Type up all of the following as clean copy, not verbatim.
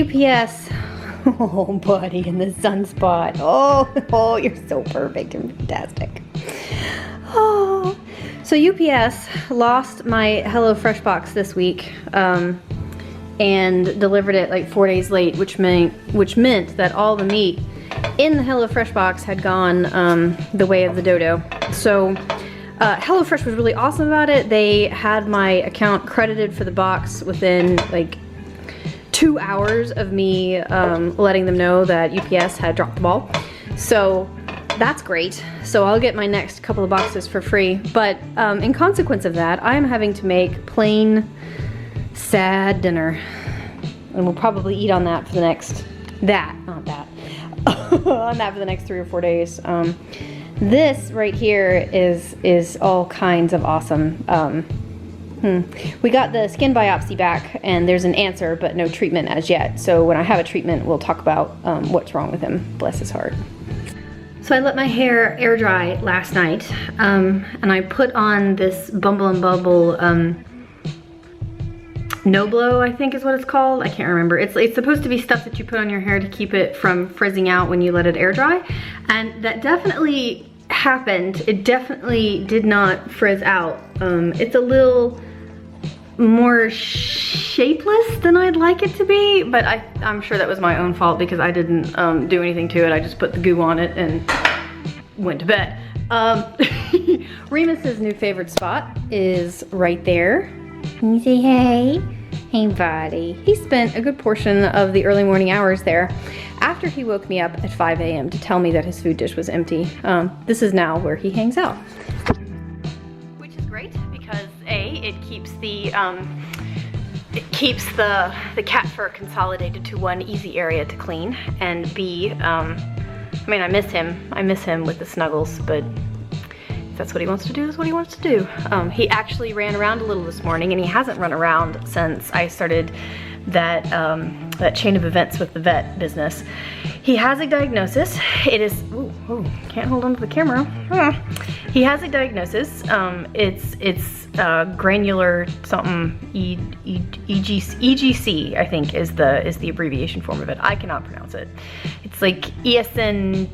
UPS, oh buddy, in the sunspot. Oh, you're so perfect and fantastic. Oh, so UPS lost my HelloFresh box this week, and delivered it like 4 days late, which meant that all the meat in the HelloFresh box had gone the way of the dodo. So HelloFresh was really awesome about it. They had my account credited for the box within like 2 hours of me letting them know that UPS had dropped the ball. So that's great. So I'll get my next couple of boxes for free. But in consequence of that, I'm having to make plain, sad dinner. And we'll probably eat on that for the next, on that for the next 3 or 4 days. This right here is all kinds of awesome. We got the skin biopsy back and there's an answer, but no treatment as yet. So when I have a treatment, we'll talk about what's wrong with him, bless his heart. So I let my hair air dry last night, and I put on this Bumble and Bubble No Blow, I think is what it's called. I can't remember. It's supposed to be stuff that you put on your hair to keep it from frizzing out when you let it air dry. And that definitely happened. It definitely did not frizz out. It's a little more shapeless than I'd like it to be, but I'm sure that was my own fault because I didn't do anything to it. I just put the goo on it and went to bed. Remus's new favorite spot is right there. Can you say hey? Hey buddy. He spent a good portion of the early morning hours there after he woke me up at 5 a.m. to tell me that his food dish was empty. This is now where he hangs out. Which is great because A, it keeps the cat fur consolidated to one easy area to clean, and B, I mean, I miss him with the snuggles, but if that's what he wants to do, is what he wants to do. He actually ran around a little this morning, and he hasn't run around since I started that chain of events with the vet business. He has a diagnosis. It is, ooh, can't hold on to the camera. He has a diagnosis. It's granular something, EGC, I think is the abbreviation form of it. I cannot pronounce it. It's like eosin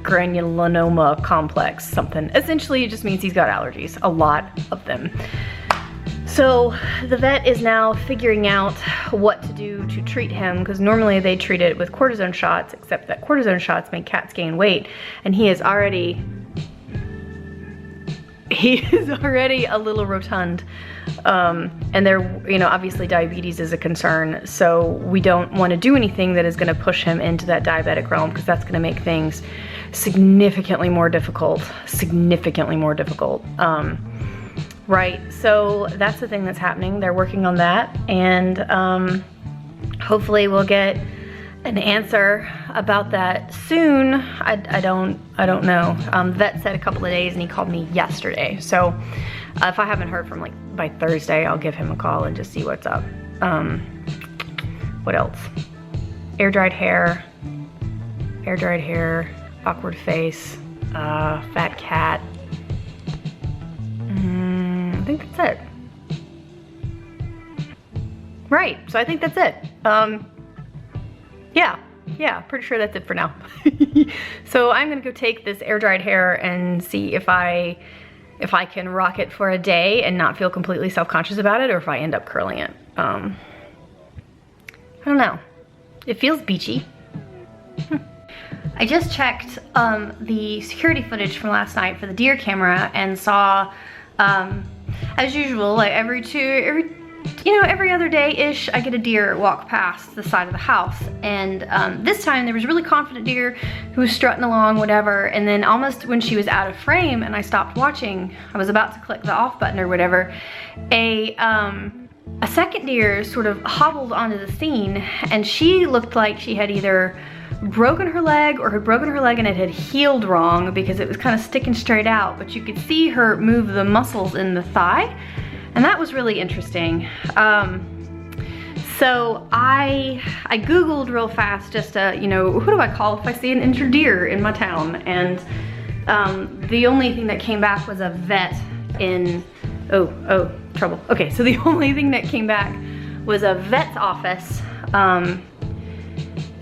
granulomas complex something. Essentially, it just means he's got allergies, a lot of them. So the vet is now figuring out what to do to treat him, because normally they treat it with cortisone shots, except that cortisone shots make cats gain weight, and he is already a little rotund. And obviously diabetes is a concern, so we don't want to do anything that is going to push him into that diabetic realm, because that's going to make things significantly more difficult. Right, so that's the thing that's happening. They're working on that, and hopefully we'll get an answer about that soon. I don't know. The vet said a couple of days, and he called me yesterday. So if I haven't heard from by Thursday, I'll give him a call and just see what's up. What else? Air dried hair, awkward face, fat cat. I think that's it. Right, so I think that's it. Yeah, pretty sure that's it for now. So I'm gonna go take this air dried hair and see if I can rock it for a day and not feel completely self-conscious about it, or if I end up curling it. I don't know. It feels beachy. I just checked the security footage from last night for the deer camera and saw, as usual, like every other day-ish, I get a deer walk past the side of the house. And this time there was a really confident deer who was strutting along, whatever, and then almost when she was out of frame and I stopped watching, I was about to click the off button or whatever, a second deer sort of hobbled onto the scene, and she looked like she had either broken her leg or had broken her leg and it had healed wrong, because it was kind of sticking straight out, but you could see her move the muscles in the thigh. And that was really interesting. So I Googled real fast just to, who do I call if I see an injured deer in my town? And the only thing that came back was a vet in, trouble. Okay, so the only thing that came back was a vet's office And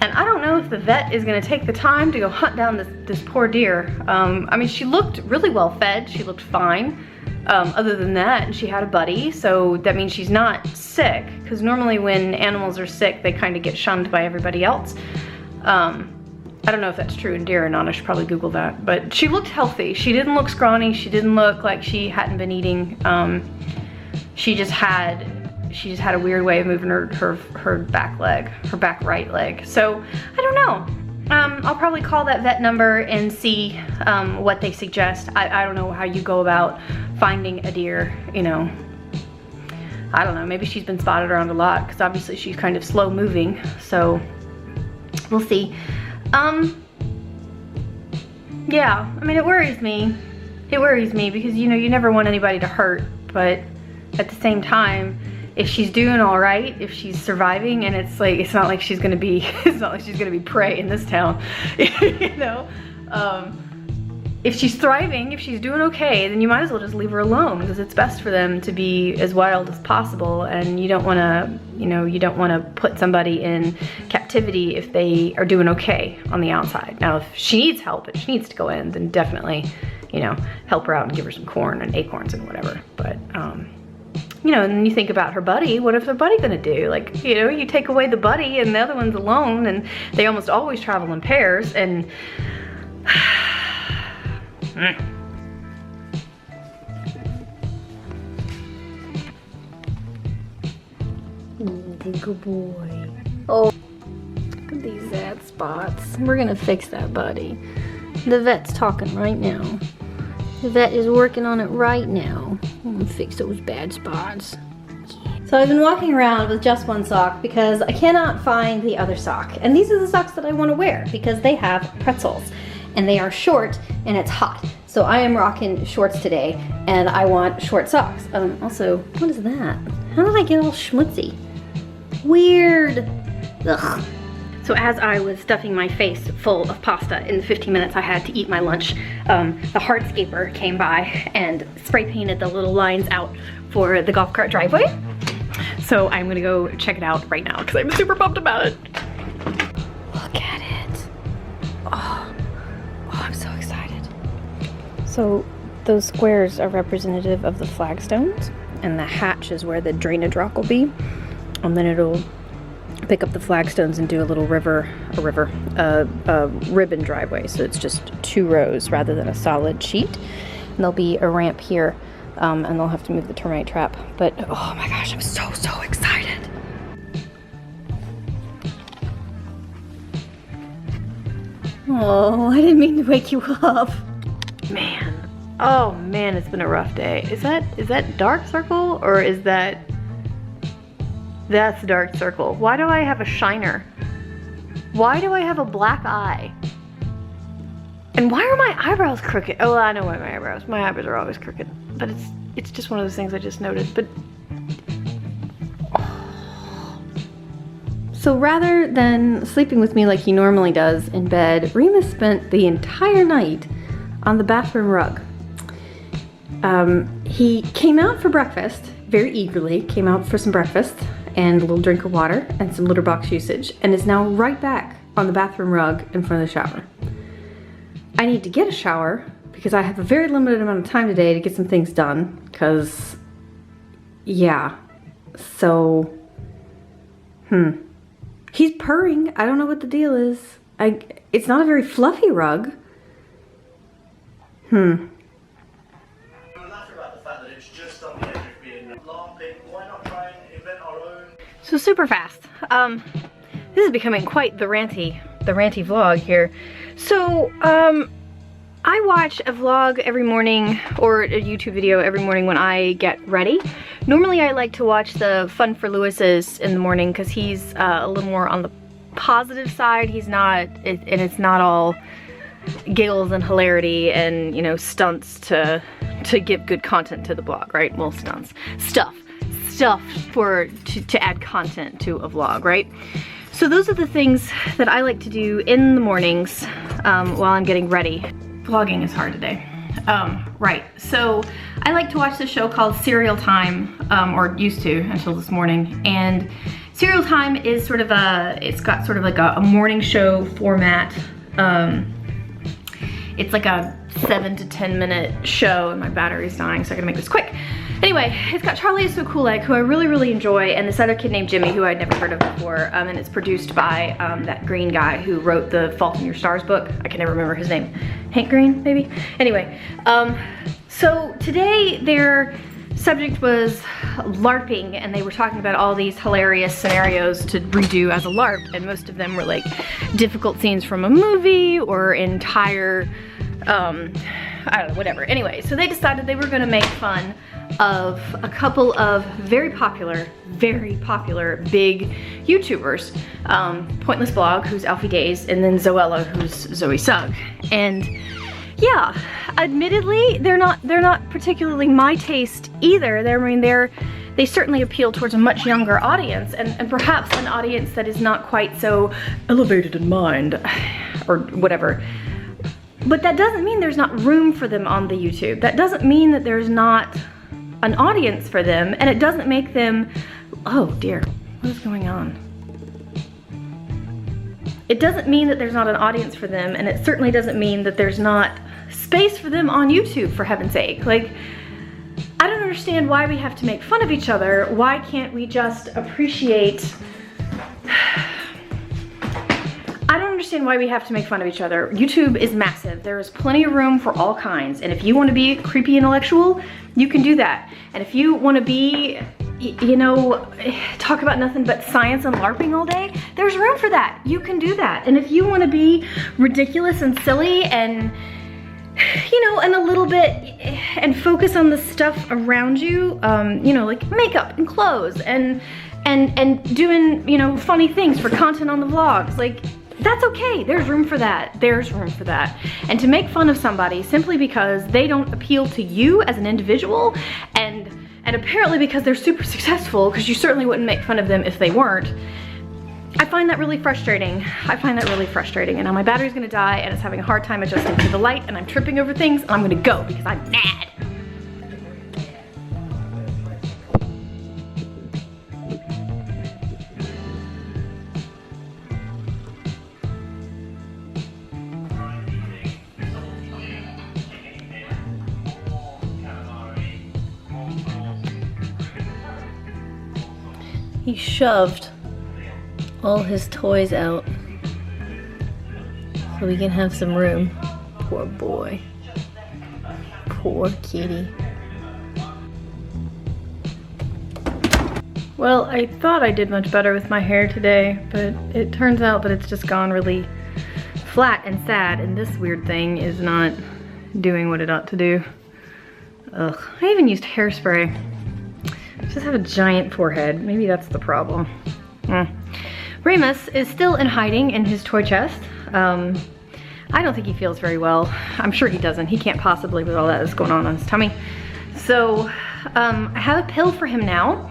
I don't know if the vet is gonna take the time to go hunt down this poor deer. I mean, she looked really well fed, she looked fine. Other than that, she had a buddy, so that means she's not sick, because normally when animals are sick, they kind of get shunned by everybody else. I don't know if that's true in deer or not, I should probably Google that, but she looked healthy. She didn't look scrawny, she didn't look like she hadn't been eating. She just had a weird way of moving her back leg, her back right leg. So, I don't know. I'll probably call that vet number and see what they suggest. I don't know how you go about finding a deer, you know. I don't know, maybe she's been spotted around a lot, because obviously she's kind of slow moving, so we'll see. Yeah, I mean, it worries me. It worries me because, you know, you never want anybody to hurt, but at the same time, if she's doing all right, if she's surviving, and it's like, it's not like she's gonna be, it's not like she's gonna be prey in this town, you know? If she's thriving, if she's doing okay, then you might as well just leave her alone, because it's best for them to be as wild as possible, and you don't wanna, you know, you don't wanna put somebody in captivity if they are doing okay on the outside. Now, if she needs help and she needs to go in, then definitely, you know, help her out and give her some corn and acorns and whatever, but, you know, and then you think about her buddy, what is her buddy gonna do? Like, you know, you take away the buddy and the other one's alone, and they almost always travel in pairs, and good boy. Oh, look at these bad spots. We're gonna fix that, buddy. The vet's talking right now. The vet is working on it right now. I'm gonna fix those bad spots. So I've been walking around with just one sock because I cannot find the other sock. And these are the socks that I want to wear because they have pretzels. And they are short and it's hot. So I am rocking shorts today and I want short socks. Also, what is that? How did I get all schmutzy? Weird. Ugh. So as I was stuffing my face full of pasta in the 15 minutes I had to eat my lunch, the hardscaper came by and spray painted the little lines out for the golf cart driveway. So I'm gonna go check it out right now because I'm super pumped about it. Look at it. Oh, I'm so excited. So those squares are representative of the flagstones, and the hatch is where the drainage rock will be. And then it'll pick up the flagstones and do a little ribbon driveway. So it's just 2 rows rather than a solid sheet. And there'll be a ramp here, and they'll have to move the termite trap. But oh my gosh, I'm so excited. Oh, I didn't mean to wake you up. Man, oh man, it's been a rough day. Is that dark circle, or is that's dark circle? Why do I have a shiner? Why do I have a black eye? And why are my eyebrows crooked? Oh, I know why my eyebrows are always crooked. But it's just one of those things I just noticed. But so rather than sleeping with me like he normally does in bed, Remus spent the entire night on the bathroom rug. He came out for breakfast, very eagerly, came out for some breakfast and a little drink of water and some litter box usage, and is now right back on the bathroom rug in front of the shower. I need to get a shower because I have a very limited amount of time today to get some things done, because, yeah, so, he's purring. I don't know what the deal is. It's not a very fluffy rug. So super fast. This is becoming quite the ranty vlog here. So, I watch a vlog every morning, or a YouTube video every morning when I get ready. Normally I like to watch the Fun for Lewis's in the morning because he's a little more on the positive side. He's not, and it's not all giggles and hilarity and, you know, stunts to give good content to the blog, right? Well, stunts. Stuff to add content to a vlog, right? So those are the things that I like to do in the mornings while I'm getting ready. Vlogging is hard today. Right, so I like to watch this show called Serial Time, or used to until this morning, and Serial Time is sort of it's got sort of like a morning show format. It's like a 7 to 10 minute show, and my battery's dying, so I gotta make this quick. Anyway, it's got Charlie Is So Cool Egg, who I really, really enjoy, and this other kid named Jimmy, who I'd never heard of before, and it's produced by that Green guy who wrote the Fault in Your Stars book. I can never remember his name. Hank Green, maybe? Anyway, so today their subject was LARPing, and they were talking about all these hilarious scenarios to redo as a LARP, and most of them were like difficult scenes from a movie or entire, I don't know, whatever. Anyway, so they decided they were gonna make fun of a couple of very popular big YouTubers. Pointless Blog, who's Alfie Days, and then Zoella, who's Zoe Sugg. And yeah, admittedly, they're not particularly my taste either. They certainly appeal towards a much younger audience, and perhaps an audience that is not quite so elevated in mind, or whatever. But that doesn't mean there's not room for them on the YouTube. That doesn't mean that there's not an audience for them, and it doesn't make them, oh dear, what is going on? It doesn't mean that there's not an audience for them, and it certainly doesn't mean that there's not space for them on YouTube, for heaven's sake. Like, I don't understand why we have to make fun of each other. Why can't we just appreciate, I don't understand why we have to make fun of each other. YouTube is massive. There is plenty of room for all kinds. And if you want to be a creepy intellectual, you can do that. And if you want to be, you know, talk about nothing but science and LARPing all day, there's room for that. You can do that. And if you want to be ridiculous and silly and, you know, and a little bit, and focus on the stuff around you, you know, like makeup and clothes and doing, you know, funny things for content on the vlogs, like, that's okay. There's room for that. There's room for that. And to make fun of somebody simply because they don't appeal to you as an individual, and apparently because they're super successful, because you certainly wouldn't make fun of them if they weren't, I find that really frustrating. I find that really frustrating. And now my battery's gonna die, and it's having a hard time adjusting to the light, and I'm tripping over things, and I'm gonna go because I'm mad. He shoved all his toys out so we can have some room. Poor boy. Poor kitty. Well, I thought I did much better with my hair today, but it turns out that it's just gone really flat and sad, and this weird thing is not doing what it ought to do. Ugh. I even used hairspray. I just have a giant forehead. Maybe that's the problem. Remus is still in hiding in his toy chest. I don't think he feels very well. I'm sure he doesn't. He can't possibly with all that that's going on his tummy. So I have a pill for him now.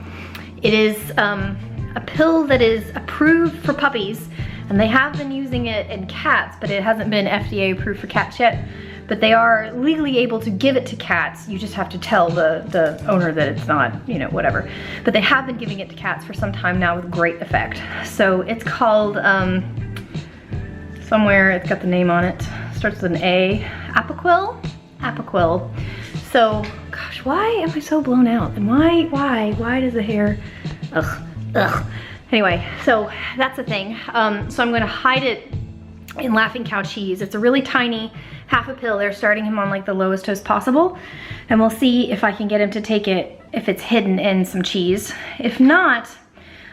It is a pill that is approved for puppies, and they have been using it in cats, but it hasn't been FDA approved for cats yet. But they are legally able to give it to cats. You just have to tell the owner that it's not, you know, whatever. But they have been giving it to cats for some time now with great effect. So it's called, somewhere it's got the name on it. Starts with an A. Apoquel? Apoquel. So, gosh, why am I so blown out? And why does the hair, ugh. Anyway, so that's the thing. So I'm gonna hide it in Laughing Cow cheese. It's a really tiny half a pill. They're starting him on like the lowest dose possible, and we'll see if I can get him to take it if it's hidden in some cheese. If not,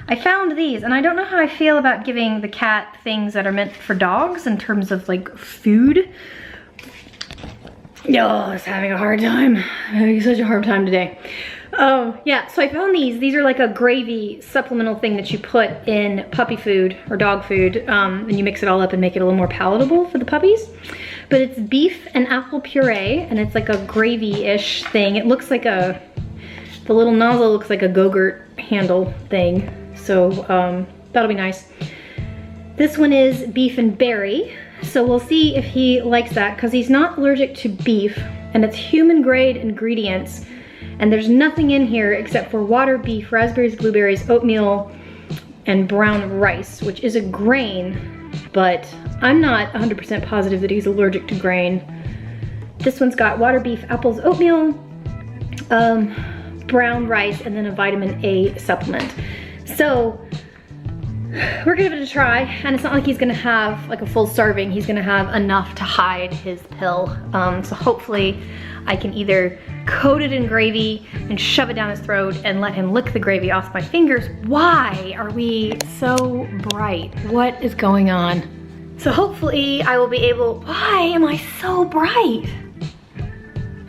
I found these, and I don't know how I feel about giving the cat things that are meant for dogs in terms of like food. Oh, it's having a hard time. Having such a hard time today. Oh, yeah, so I found these. These are like a gravy supplemental thing that you put in puppy food or dog food, and you mix it all up and make it a little more palatable for the puppies. But it's beef and apple puree, and it's like a gravy-ish thing. It looks like the little nozzle looks like a Go-Gurt handle thing. So that'll be nice. This one is beef and berry. So we'll see if he likes that, because he's not allergic to beef, and it's human grade ingredients. And there's nothing in here except for water, beef, raspberries, blueberries, oatmeal, and brown rice, which is a grain, but I'm not 100% positive that he's allergic to grain. This one's got water beef, apples, oatmeal, brown rice, and then a vitamin A supplement. So we're gonna give it a try, and it's not like he's gonna have like a full serving. He's gonna have enough to hide his pill. So hopefully I can either coat it in gravy and shove it down his throat and let him lick the gravy off my fingers. Why are we so bright? What is going on? So hopefully I will be able, why am I so bright?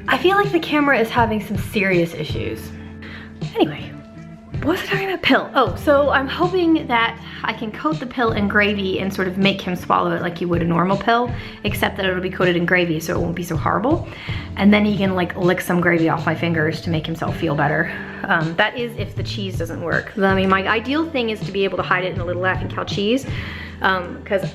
I feel like the camera is having some serious issues. Anyway, what was I talking about? Pill. Oh, so I'm hoping that I can coat the pill in gravy and sort of make him swallow it like you would a normal pill, except that it'll be coated in gravy so it won't be so horrible. And then he can like lick some gravy off my fingers to make himself feel better. That is if the cheese doesn't work. I mean, my ideal thing is to be able to hide it in a little Laughing Cow cheese, because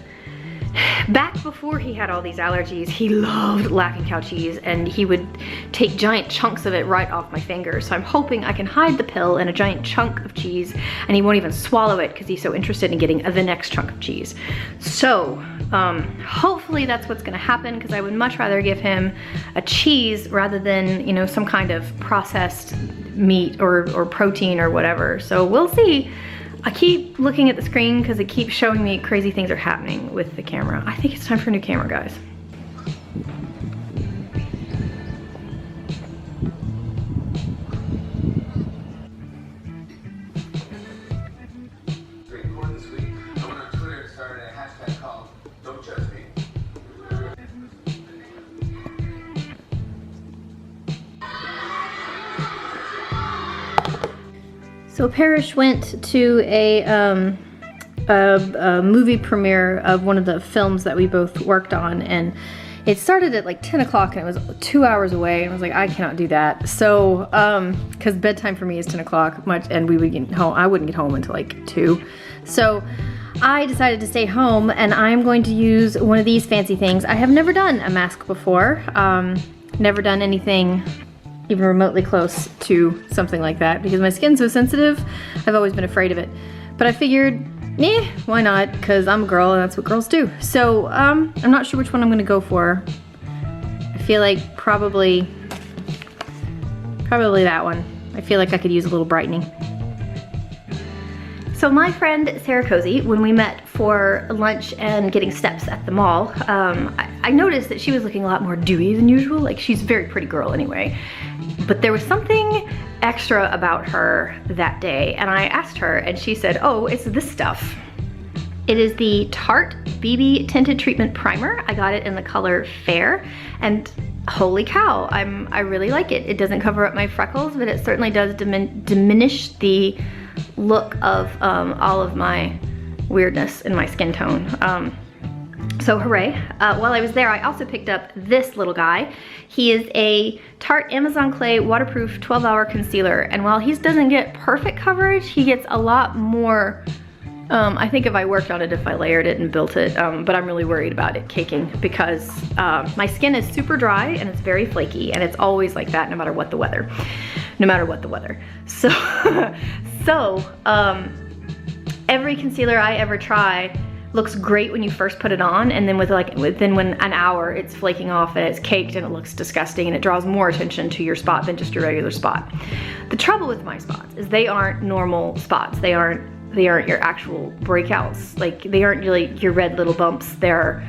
back before he had all these allergies, he loved Laughing Cow cheese, and he would take giant chunks of it right off my fingers. So I'm hoping I can hide the pill in a giant chunk of cheese, and he won't even swallow it because he's so interested in getting the next chunk of cheese. So hopefully that's what's gonna happen, because I would much rather give him a cheese rather than, you know, some kind of processed meat or protein or whatever. So we'll see. I keep looking at the screen because it keeps showing me crazy things are happening with the camera. I think it's time for a new camera, guys. This week, I went on Twitter and started a hashtag called Don't Judge Me. So Parrish went to a movie premiere of one of the films that we both worked on, and it started at like 10 o'clock and it was 2 hours away, and I was like, I cannot do that. So, cause bedtime for me is 10 o'clock and we would get home, I wouldn't get home until like 2. So I decided to stay home, and I'm going to use one of these fancy things. I have never done a mask before, never done anything even remotely close to something like that, because my skin's so sensitive. I've always been afraid of it. But I figured, why not? Because I'm a girl and that's what girls do. So I'm not sure which one I'm gonna go for. I feel like probably that one. I feel like I could use a little brightening. So my friend Sarah Cozy, when we met for lunch and getting steps at the mall, I noticed that she was looking a lot more dewy than usual. Like, she's a very pretty girl anyway. But there was something extra about her that day, and I asked her, and she said, oh, it's this stuff. It is the Tarte BB Tinted Treatment Primer. I got it in the color Fair, and holy cow, I really like it. It doesn't cover up my freckles, but it certainly does diminish the look of all of my weirdness in my skin tone. So hooray. While I was there, I also picked up this little guy. He is a Tarte Amazon Clay Waterproof 12-Hour Concealer, and while he doesn't get perfect coverage, he gets a lot more. I think if I worked on it, if I layered it and built it, but I'm really worried about it caking, because my skin is super dry and it's very flaky, and it's always like that no matter what the weather. No matter what the weather. So, every concealer I ever try looks great when you first put it on, and then within an hour it's flaking off and it's caked and it looks disgusting, and it draws more attention to your spot than just your regular spot. The trouble with my spots is they aren't normal spots. They aren't your actual breakouts. Like, they aren't really your red little bumps. They're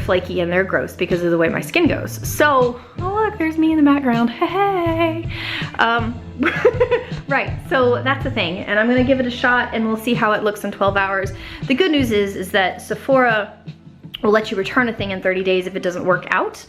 flaky and they're gross because of the way my skin goes. So, oh look, there's me in the background. Hey. Right, so that's the thing, and I'm gonna give it a shot and we'll see how it looks in 12 hours. The good news is that Sephora will let you return a thing in 30 days if it doesn't work out.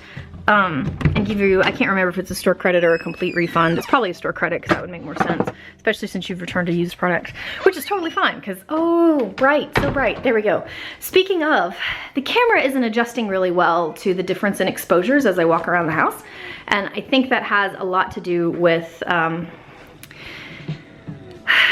And give you, I can't remember if it's a store credit or a complete refund. It's probably a store credit, because that would make more sense, especially since you've returned a used product, which is totally fine, because, oh, bright, so bright, there we go. Speaking of, the camera isn't adjusting really well to the difference in exposures as I walk around the house, and I think that has a lot to do with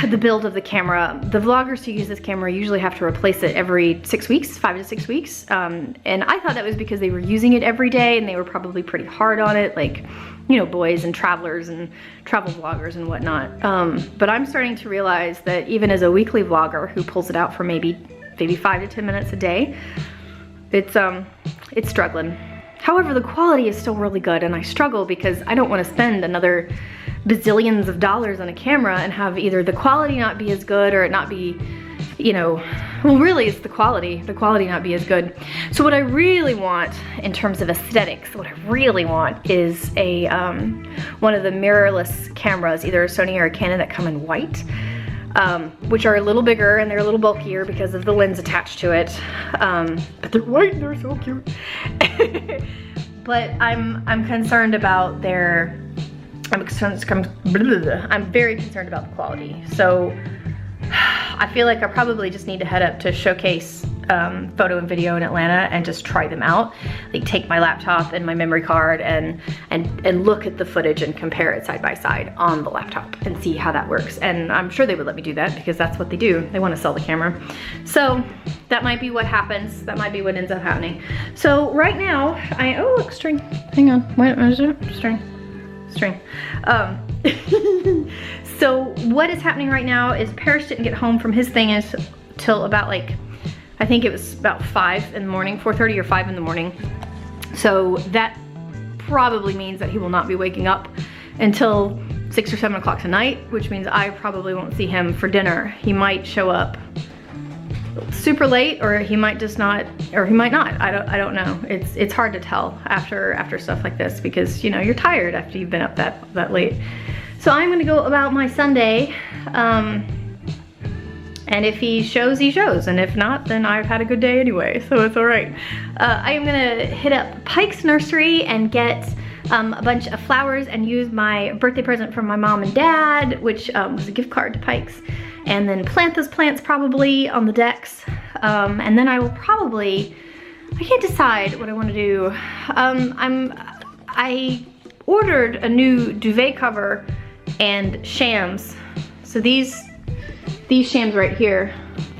the build of the camera. The vloggers who use this camera usually have to replace it every 6 weeks, 5 to 6 weeks. And I thought that was because they were using it every day and they were probably pretty hard on it, like, you know, boys and travelers and travel vloggers and whatnot. But I'm starting to realize that even as a weekly vlogger who pulls it out for maybe 5 to 10 minutes a day, it's struggling. However, the quality is still really good, and I struggle because I don't want to spend another bazillions of dollars on a camera and have either the quality not be as good or it not be, you know, well, really it's the quality not be as good. So what I really want in terms of aesthetics, what I really want is a one of the mirrorless cameras, either a Sony or a Canon, that come in white, which are a little bigger and they're a little bulkier because of the lens attached to it. But they're white and they're so cute. But I'm concerned about their, I'm very concerned about the quality. So I feel like I probably just need to head up to Showcase Photo and Video in Atlanta and just try them out. Like take my laptop and my memory card and look at the footage and compare it side by side on the laptop and see how that works. And I'm sure they would let me do that because that's what they do. They want to sell the camera. So that might be what happens. That might be what ends up happening. So right now, oh look, string. Hang on, what is it? String. So what is happening right now is Paris didn't get home from his thing until about, like, I think it was about 5 in the morning, 4:30 or 5 in the morning. So that probably means that he will not be waking up until 6 or 7 o'clock tonight, which means I probably won't see him for dinner. He might show up super late, or he might just not, or he might not. I don't know. It's hard to tell after stuff like this because, you know, you're tired after you've been up that late. So I'm gonna go about my Sunday, and if he shows, he shows, and if not, then I've had a good day anyway, so it's all right. I am gonna hit up Pike's Nursery and get a bunch of flowers and use my birthday present from my mom and dad, which was a gift card to Pike's, and then plant those plants probably on the decks. And then I will probably, I can't decide what I want to do. I ordered a new duvet cover and shams. So these shams right here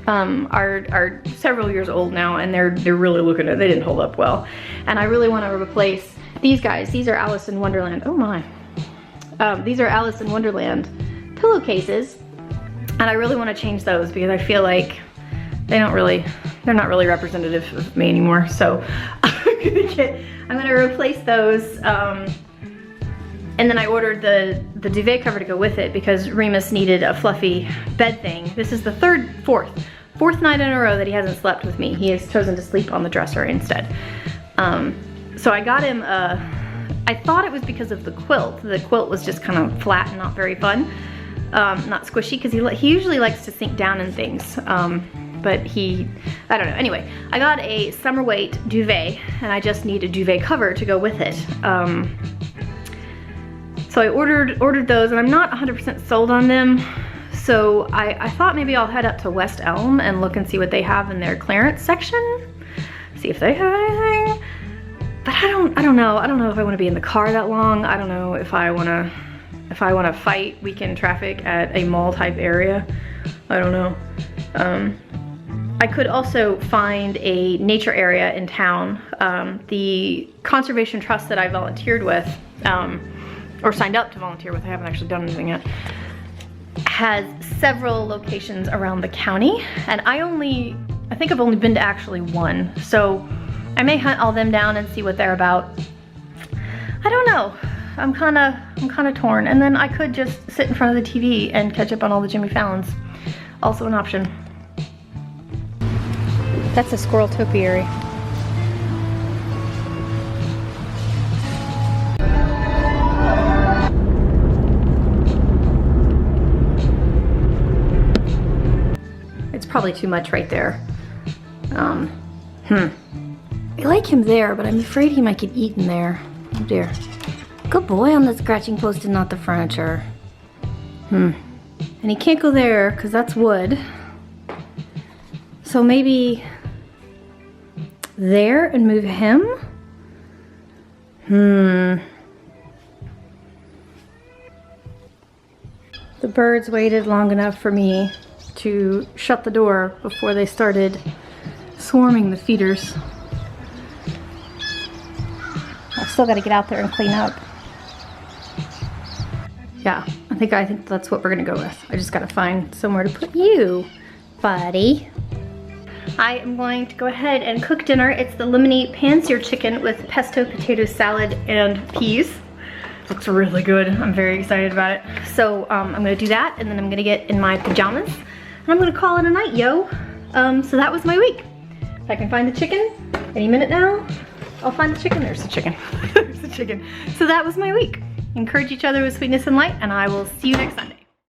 are several years old now, and they're really looking at, they didn't hold up well. And I really want to replace these guys. These are Alice in Wonderland. Oh my. These are Alice in Wonderland pillowcases, and I really want to change those because I feel like they're not really representative of me anymore. So I'm gonna replace those. And then I ordered the duvet cover to go with it because Remus needed a fluffy bed thing. This is the fourth night in a row that he hasn't slept with me. He has chosen to sleep on the dresser instead. So I got him I thought it was because of the quilt. The quilt was just kind of flat and not very fun. Not squishy, because he usually likes to sink down in things. But I don't know. Anyway, I got a summer weight duvet, and I just need a duvet cover to go with it. So I ordered those, and I'm not 100% sold on them. So I thought maybe I'll head up to West Elm and look and see what they have in their clearance section. See if they have anything. But I don't know. I don't know if I want to be in the car that long. I don't know if I want to fight weekend traffic at a mall type area. I don't know. I could also find a nature area in town. The conservation trust that I volunteered with, or signed up to volunteer with, I haven't actually done anything yet, has several locations around the county, and I think I've only been to actually one, so I may hunt all them down and see what they're about. I don't know. I'm kind of torn. And then I could just sit in front of the TV and catch up on all the Jimmy Fallons. Also an option. That's a squirrel topiary. It's probably too much right there. I like him there, but I'm afraid he might get eaten there. Oh dear. Good boy on the scratching post and not the furniture. And he can't go there because that's wood. So maybe there and move him? The birds waited long enough for me to shut the door before they started swarming the feeders. I've still got to get out there and clean up. Yeah, I think that's what we're gonna go with. I just gotta find somewhere to put you, buddy. I am going to go ahead and cook dinner. It's the lemony pan-seared chicken with pesto potato salad and peas. Looks really good. I'm very excited about it. So I'm gonna do that, and then I'm gonna get in my pajamas, and I'm gonna call it a night, yo. So that was my week. If I can find the chicken any minute now, I'll find the chicken. There's the chicken. There's the chicken. So that was my week. Encourage each other with sweetness and light, and I will see you next Sunday.